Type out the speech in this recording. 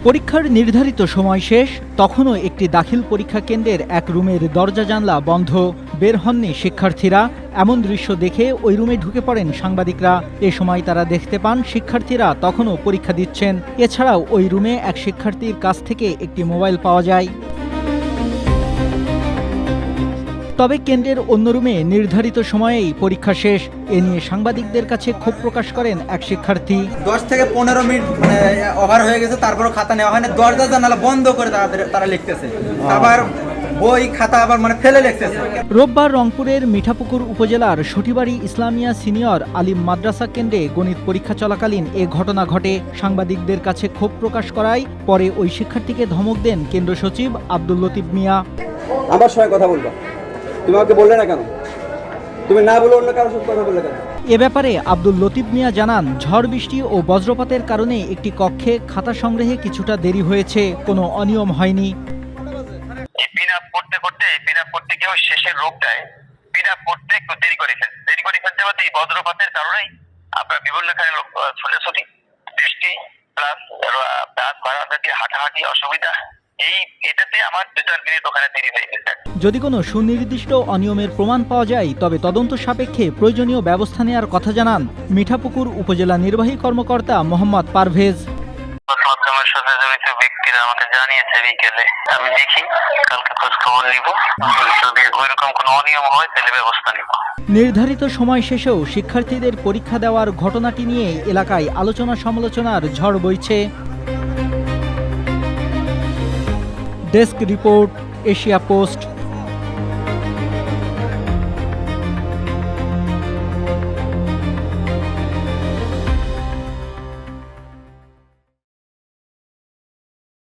পরীক্ষার নির্ধারিত সময় শেষ, তখনও একটি দাখিল পরীক্ষা কেন্দ্রের এক রুমের দরজা জানলা বন্ধ। বের হননি শিক্ষার্থীরা। এমন দৃশ্য দেখে ওই রুমে ঢুকে পড়েন সাংবাদিকরা। এ সময় তারা দেখতে পান শিক্ষার্থীরা তখনও পরীক্ষা দিচ্ছেন। এছাড়াও ওই রুমে এক শিক্ষার্থীর কাছ থেকে একটি মোবাইল পাওয়া যায়। তবে কেন্দ্রের অন্য রুমে নির্ধারিত সময়েই পরীক্ষা শেষ। এ নিয়ে সাংবাদিকদের কাছে ক্ষোভ প্রকাশ করেন এক শিক্ষার্থী। 10 থেকে 15 মিনিট ওভার হয়ে গেছে, তারপরও খাতা নেওয়া হয় না। দরজা জানালা বন্ধ করে তারা লিখতেছে, আবার বই খাতা আবার ফেলে লিখতেছে। রোববার রংপুরের মিঠাপুকুর উপজেলার সঠিবাড়ি ইসলামিয়া সিনিয়র আলিম মাদ্রাসা কেন্দ্রে গণিত পরীক্ষা চলাকালীন এ ঘটনা ঘটে। সাংবাদিকদের কাছে ক্ষোভ প্রকাশ করায় পরে ওই শিক্ষার্থীকে ধমক দেন কেন্দ্র সচিব আব্দুল লতিফ মিয়া। আমার সঙ্গে কথা বলবা, তুমি আমাকে বললে না কেন? তুমি না বলে অন্য কারোর সাথে কথা বললে কেন? এ ব্যাপারে আব্দুল লতিফ মিয়া জানান, ঝড় বৃষ্টি ও বজ্রপাতের কারণে একটি কক্ষে খাতা সংগ্রহে কিছুটা দেরি হয়েছে, কোনো অনিয়ম হয়নি। পড়তে গিয়ে শেষের রোগটায় পড়তে একটু দেরি করে ফেলতে বলতে এই বজ্রপাতের কারণেই আপনার বিভিন্ন ছোটাছুটি, বৃষ্টি প্লাস বারান্দা দিয়ে হাঁটাহাঁটি অসুবিধা, এটাতে আমার 2-4 মিনিট ওখানে দেরি হয়ে গেছে। যদি কোনো সুনির্দিষ্ট অনিয়মের প্রমাণ পাওয়া যায় তবে তদন্ত সাপেক্ষে প্রয়োজনীয় ব্যবস্থা নেওয়ার কথা জানান মিঠাপুকুর উপজেলা নির্বাহী কর্মকর্তা মোহাম্মদ পারভেজ। মাধ্যমের সাথে জড়িত ব্যক্তিরা আমাকে জানিয়েছে বিকেলে, আমি দেখি কালকে খোঁজ খবর নিব, যদি ওইরকম কোনো অনিয়ম হয় তাহলে ব্যবস্থা নিব। নির্ধারিত সময় শেষেও শিক্ষার্থীদের পরীক্ষা দেওয়ার ঘটনাটি নিয়ে এলাকায় আলোচনা সমালোচনার ঝড় বইছে। Desk report, Asia post.